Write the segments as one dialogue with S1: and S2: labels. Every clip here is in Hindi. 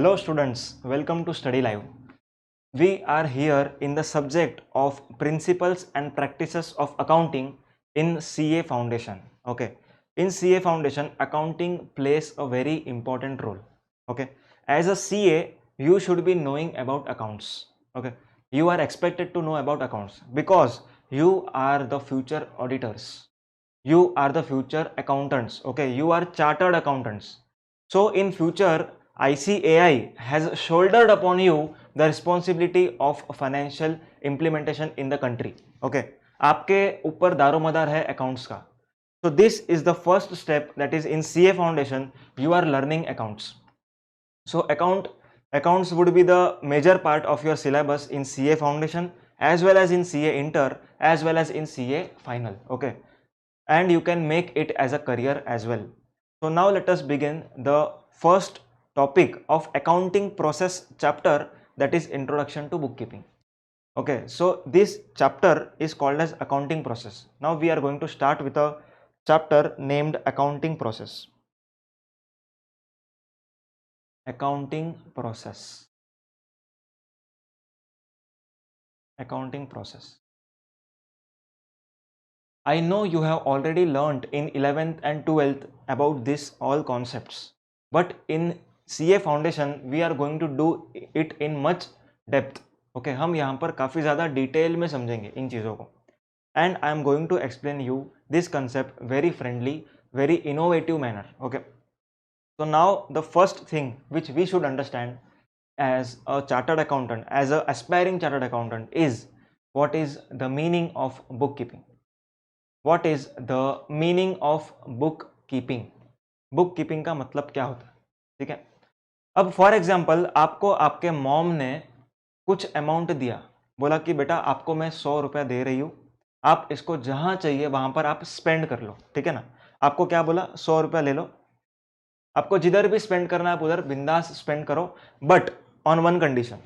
S1: Hello students, welcome to Study Live. We are here in the subject of principles and practices of accounting in CA Foundation. Okay, in CA Foundation, accounting plays a very important role. Okay, as a CA, you should be knowing about accounts. Okay, you are expected to know about accounts because you are the future auditors. You are the future accountants. Okay, you are chartered accountants. So in future, ICAI has shouldered upon you the responsibility of financial implementation in the country. Okay, आपके ऊपर दारोमदार है accounts का. So this is the first step, that is in CA Foundation you are learning accounts. So accounts would be the major part of your syllabus in CA Foundation as well as in CA Inter as well as in CA Final. Okay, and you can make it as a career as well. So now let us begin the first topic of accounting process chapter, that is introduction to bookkeeping. Okay, so this chapter is called as accounting process. Now we are going to start with a chapter named accounting process. Accounting process. Accounting process. I know you have already learned in 11th and 12th about this all concepts, but in CA Foundation we are going to do it in much depth. Okay, हम यहाँ पर काफ़ी ज़्यादा डिटेल में समझेंगे इन चीज़ों को, and I am going to explain you this concept very friendly, very innovative manner. Okay, so now the first thing which we should understand as a chartered accountant, as a aspiring chartered accountant, is what is the meaning of bookkeeping. What is the meaning of book keeping. Book keeping का मतलब क्या होता है, ठीक है. अब फॉर एग्जाम्पल आपको आपके मॉम ने कुछ अमाउंट दिया, बोला कि बेटा आपको मैं 100 रुपया दे रही हूँ, आप इसको जहां चाहिए वहां पर आप स्पेंड कर लो, ठीक है ना. आपको क्या बोला, 100 रुपया ले लो, आपको जिधर भी स्पेंड करना है आप उधर बिंदास स्पेंड करो, बट ऑन वन कंडीशन.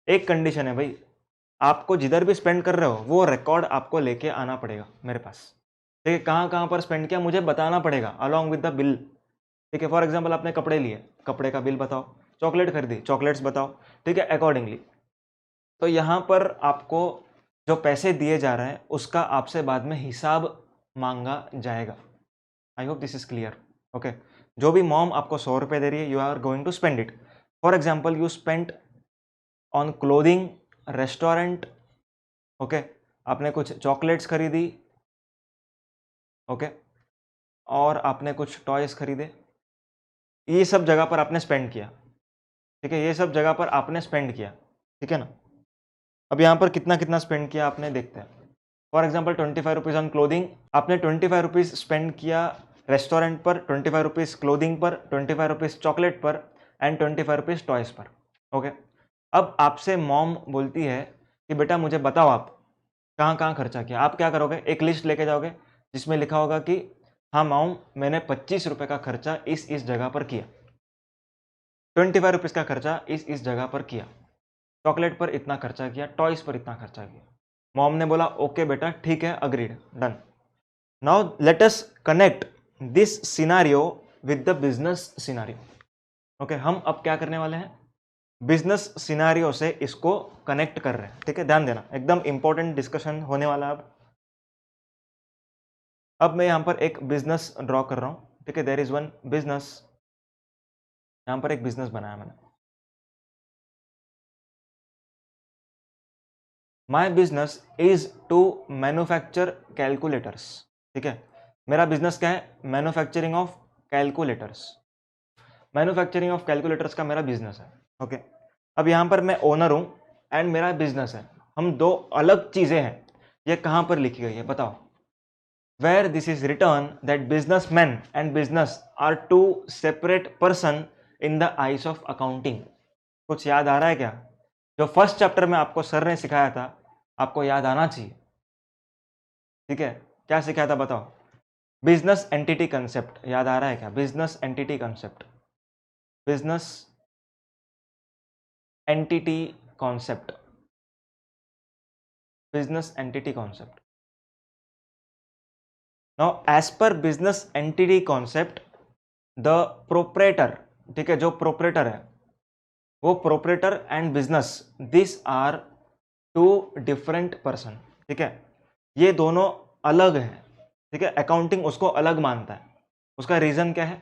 S1: एक कंडीशन है भाई, आपको जिधर भी स्पेंड कर रहे हो वो रिकॉर्ड आपको लेके आना पड़ेगा मेरे पास, ठीक है. कहाँ कहाँ पर स्पेंड किया मुझे बताना पड़ेगा अलॉन्ग विद द बिल, ठीक है. फॉर एग्जांपल आपने कपड़े लिए, कपड़े का बिल बताओ, चॉकलेट खरीदी, चॉकलेट्स बताओ, ठीक है, अकॉर्डिंगली. तो यहाँ पर आपको जो पैसे दिए जा रहे हैं उसका आपसे बाद में हिसाब मांगा जाएगा. I hope this is clear. Okay, जो भी मॉम आपको 100 रुपये दे रही है, you are going to spend it. For example you spend on clothing, restaurant, okay, आपने कुछ चॉकलेट्स खरीदी, ओके, और आपने कुछ टॉयज खरीदे, ये सब जगह पर आपने स्पेंड किया, ठीक है, ये सब जगह पर आपने स्पेंड किया, ठीक है ना. अब यहाँ पर कितना कितना स्पेंड किया आपने देखते हैं. For example 25 rupees on clothing, आपने 25 रुपीज़ स्पेंड किया रेस्टोरेंट पर, 25 रुपीज़ क्लोथिंग पर, 25 रुपीज़ चॉकलेट पर एंड 25 रुपीज़ टॉयज़ पर. ओके, अब आपसे मॉम बोलती है कि बेटा मुझे बताओ आप कहाँ कहाँ खर्चा किया. आप क्या करोगे, एक लिस्ट लेके जाओगे जिसमें लिखा होगा कि हाँ मॉम मैंने 25 रुपये का खर्चा इस जगह पर किया, 25 रुपीज़ का खर्चा इस जगह पर किया, चॉकलेट पर इतना खर्चा किया, टॉयज पर इतना खर्चा किया. मॉम ने बोला ओके बेटा ठीक है, agreed, done. Now let us connect this scenario with the business scenario. Okay, हम अब क्या करने वाले हैं, बिजनेस सिनारियो से इसको कनेक्ट कर रहे हैं, ठीक है. ध्यान देना, एकदम इंपॉर्टेंट डिस्कशन होने वाला. अब मैं यहां पर एक बिजनेस ड्रॉ कर रहा हूं, ठीक है. देयर इज वन बिजनेस, यहां पर एक बिजनेस बनाया मैंने. My business is to manufacture calculators, ठीक है. मेरा बिजनेस क्या है, manufacturing of calculators. Manufacturing of calculators का मेरा बिजनेस है, ओके. अब यहाँ पर मैं ओनर हूँ एंड मेरा बिजनेस है, हम दो अलग चीज़ें हैं. ये कहाँ पर लिखी गई है बताओ, where this is written that businessman and business are two separate person in the eyes of accounting. कुछ याद आ रहा है क्या, जो फर्स्ट चैप्टर में आपको सर ने सिखाया था आपको याद आना चाहिए, ठीक है. क्या सिखाया था बताओ, बिजनेस एंटिटी कंसेप्ट याद आ रहा है क्या, business entity concept, business entity concept, business entity concept. Now as per business entity concept the proprietor, ठीक है, जो प्रोपरेटर है वो proprietor and business, this are two different person, ठीक है, ये दोनों अलग हैं, ठीक है, अकाउंटिंग उसको अलग मानता है। उसका रीजन क्या है?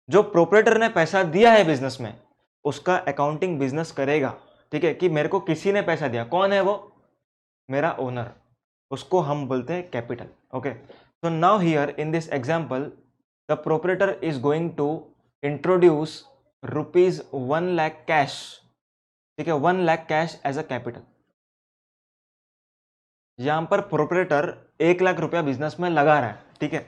S1: जो प्रोपरेटर ने पैसा दिया है बिजनेस में, उसका अकाउंटिंग बिजनेस करेगा, ठीक है, कि मेरे को किसी ने पैसा दिया, कौन है वो? मेरा ओनर, उसको हम बोलते हैं capital. Okay, so now here in this example the proprietor is going to introduce rupees 1 lakh cash, ठीक है, 1 lakh cash as a capital। यहां पर प्रोपरेटर 1 लाख रुपया बिजनेस में लगा रहा है, ठीक है,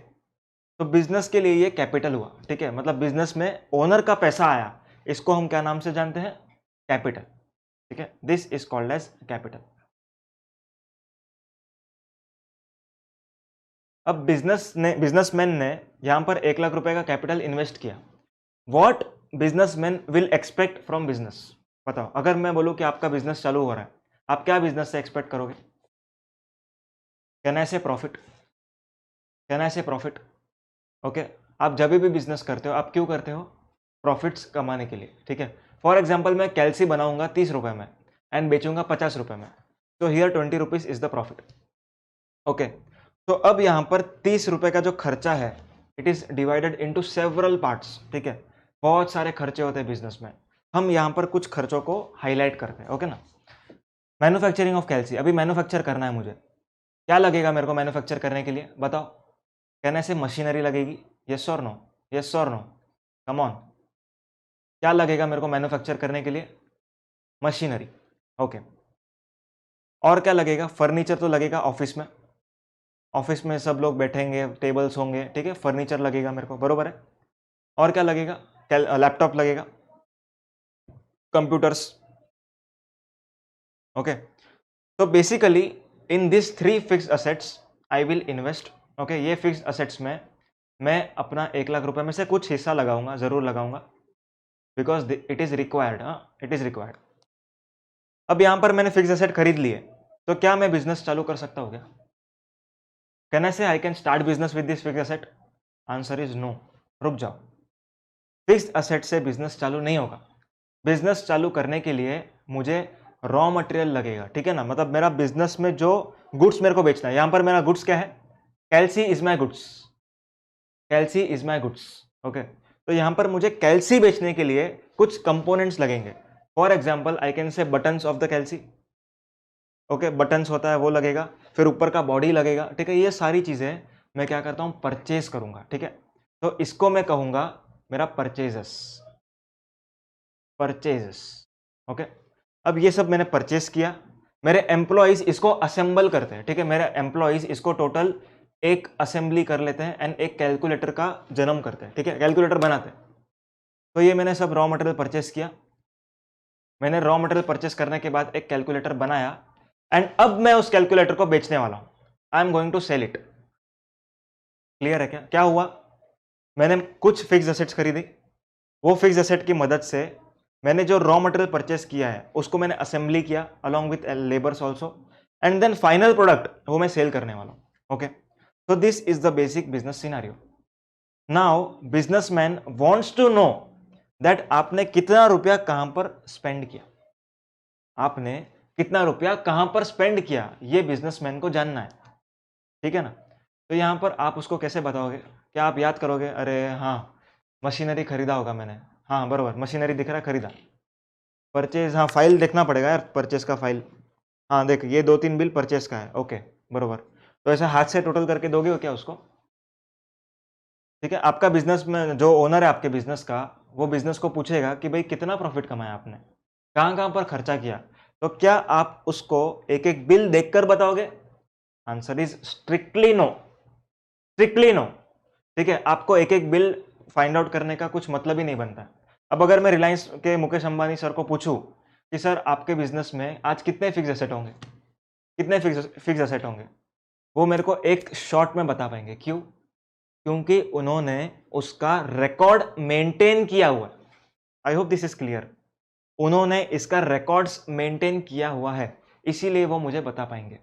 S1: तो बिजनेस के लिए ये कैपिटल हुआ, ठीक है, मतलब बिजनेस में ओनर का पैसा आया, इसको हम क्या नाम से जानते हैं? कैपिटल, ठीक है, this is called as capital. अब बिजनेसमैन ने यहां पर 1 लाख रुपए का कैपिटल इन्वेस्ट किया। What businessman will expect from business? बताओ, अगर मैं बोलूं कि आपका बिजनेस चालू हो रहा है, आप क्या बिजनेस से एक्सपेक्ट करोगे? कैन आई से प्रॉफिट? कैन आई से प्रॉफिट? ओके, आप जब भी बिजनेस करते हो, आप क्यों करते हो? प्रॉफिट्स कमाने के लिए, ठीक है। फॉर एग्जाम्पल, मैं कैल्सी बनाऊंगा 30 रुपए में एंड बेचूंगा 50 रुपए में, तो here 20 rupees is the profit. Okay, तो अब यहां पर 30 रुपए का जो खर्चा है, it is divided into several parts, ठीक है, बहुत सारे खर्चे होते हैं बिजनेस में, हम यहां पर कुछ खर्चों को हाईलाइट करते हैं, ओके ना। मैन्युफैक्चरिंग ऑफ कैल्सी, अभी मैन्युफैक्चर करना है मुझे, क्या लगेगा मेरे को मैन्युफैक्चर करने के लिए? बताओ, कहने से मशीनरी लगेगी, यस और नो? यस और नो? कम ऑन, क्या लगेगा मेरे को मैन्युफैक्चर करने के लिए? Machinery, okay. और क्या लगेगा? फर्नीचर तो लगेगा, ऑफिस में सब लोग बैठेंगे, टेबल्स होंगे, ठीक है, फर्नीचर लगेगा मेरे को, बरोबर है। और क्या लगेगा? लैपटॉप लगेगा, कंप्यूटर्स, ओके। तो basically in this 3 fixed assets I will invest, okay. ये फिक्स्ड असेट्स में मैं अपना 1 लाख रुपए में से कुछ हिस्सा लगाऊंगा, जरूर लगाऊंगा, because it is required, it is required. अब यहां पर मैंने फिक्स्ड असेट खरीद लिए, तो क्या मैं बिजनेस चालू कर सकता हूं क्या? Can I say I can start business with this fixed asset? Answer is no. रुक जाओ, फिक्स्ड असेट से बिजनेस चालू नहीं होगा। बिजनेस चालू करने के लिए मुझे रॉ मटेरियल लगेगा, ठीक है ना, मतलब मेरा बिजनेस में जो गुड्स मेरे को बेचना है, यहां पर मेरा गुड्स क्या है? Kelsey is my goods, Kelsey is my goods, okay. तो यहां पर मुझे कैल्सी बेचने के लिए कुछ कंपोनेंट्स लगेंगे। For example, I can say buttons of the calci, okay, buttons होता है वो लगेगा, फिर ऊपर का बॉडी लगेगा, ठीक है, ये सारी चीजें मैं क्या करता हूं? परचेज करूंगा, ठीक है। तो इसको मैं कहूंगा मेरा परचेजेस, परचेजेस, ओके। अब ये सब मैंने परचेस किया, मेरे एम्प्लॉइज इसको असेंबल करते हैं, ठीक है, मेरे एम्प्लॉइज इसको टोटल एक असेंबली कर लेते हैं एंड एक कैलकुलेटर का जन्म करते हैं, ठीक है, कैलकुलेटर बनाते हैं। तो ये मैंने सब रॉ मटेरियल परचेस किया, मैंने रॉ मटेरियल परचेस करने के बाद एक कैलकुलेटर बनाया एंड अब मैं उस कैलकुलेटर को बेचने वाला हूं, I am going to sell it. Clear है क्या? क्या हुआ? मैंने कुछ फिक्स एसेट्स खरीदी, वो फिक्स एसेट की मदद से मैंने जो रॉ मटेरियल परचेस किया है उसको मैंने असेंबली किया along with labours also, and then final product वो मैं सेल करने वाला हूं, okay. So this is the basic business scenario. Now businessman wants to know that आपने कितना रुपया कहां पर स्पेंड किया, आपने कितना रुपया कहां पर स्पेंड किया, ये बिजनेसमैन को जानना है, ठीक है ना। तो यहां पर आप उसको कैसे बताओगे? क्या आप याद करोगे? अरे हाँ, मशीनरी खरीदा होगा मैंने, हाँ बरोबर, मशीनरी दिख रहा है, खरीदा। परचेज, हाँ फाइल देखना पड़ेगा यार, परचेज का फाइल, हाँ देख, ये 2-3 बिल परचेज का है, ओके बरोबर। तो ऐसा हाथ से टोटल करके दोगे क्या उसको? ठीक है, आपका बिजनेस में जो ओनर है आपके बिजनेस का, वो बिजनेस को पूछेगा कि भाई कितना प्रॉफिट कमाया आपने, कहां कहां पर खर्चा किया, तो क्या आप उसको एक एक बिल देखकर बताओगे? Answer is strictly no, strictly no, ठीक है। आपको एक एक बिल फाइंड आउट करने का कुछ मतलब ही नहीं बनता। अब अगर मैं रिलायंस के मुकेश अंबानी सर को पूछूं कि सर आपके बिजनेस में आज कितने फिक्स एसेट होंगे, कितने फिक्स एसेट होंगे, वो मेरे को एक शॉर्ट में बता पाएंगे। क्यों? क्योंकि उन्होंने उसका रिकॉर्ड मेंटेन किया हुआ है। आई होप दिस इज क्लियर। उन्होंने इसका रिकॉर्ड्स मेंटेन किया हुआ है, इसीलिए वो मुझे बता पाएंगे।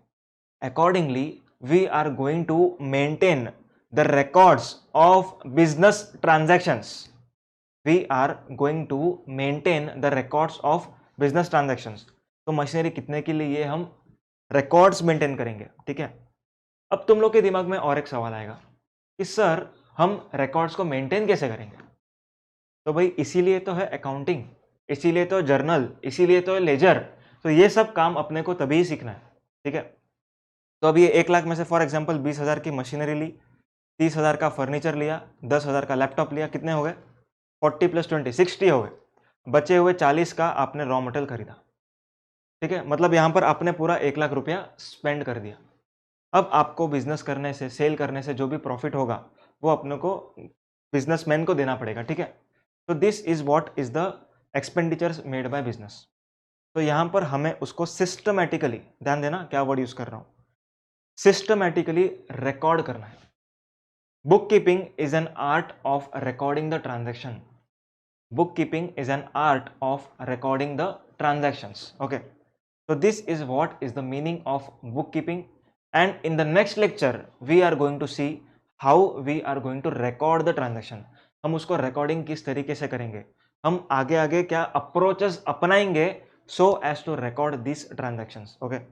S1: Accordingly we are going to maintain the records of business transactions. We are going to maintain the records of business transactions. तो मशीनरी कितने के लिए हम रिकॉर्ड्स मेंटेन करेंगे, ठीक है। अब तुम लोग के दिमाग में और एक सवाल आएगा कि सर हम रिकॉर्ड्स को मेंटेन कैसे करेंगे? तो भाई इसीलिए तो है अकाउंटिंग, इसीलिए तो जर्नल, इसीलिए तो लेजर। तो ये सब काम अपने को तभी सीखना है, ठीक है। तो अब ये 1 लाख में से फॉर एग्जांपल 20,000 की मशीनरी ली, 30,000 का फर्नीचर लिया, 10,000 का लैपटॉप लिया, कितने हो गए? 40 + 20 60 हो गए। बचे हुए 40 का आपने रॉ मटेरियल खरीदा, ठीक है। मतलब यहाँ पर आपने पूरा 1 लाख रुपया स्पेंड कर दिया। अब आपको बिजनेस करने से, सेल करने से जो भी प्रॉफिट होगा वो अपने को बिजनेसमैन को देना पड़ेगा, ठीक है। तो this is what is the expenditures made by business. तो यहाँ पर हमें उसको सिस्टमैटिकली, ध्यान देना क्या वर्ड यूज कर रहा हूँ, सिस्टमैटिकली रिकॉर्ड करना है। Book keeping is an art of recording the transaction. bookkeeping is an art of recording the transactions. Okay, so this is what is the meaning of bookkeeping, and in the next lecture we are going to see how we are going to record the transaction. हम उसको recording किस तरीके से करेंगे, हम आगे आगे क्या approaches अपनाएंगे so as to record these transactions. Okay,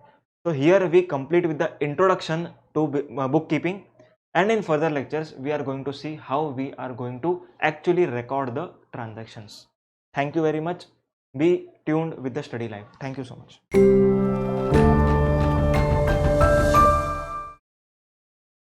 S1: so here we complete with the introduction to bookkeeping, and in further lectures we are going to see how we are going to actually record the transactions. Thank you very much. Be tuned with the study life. Thank you so much.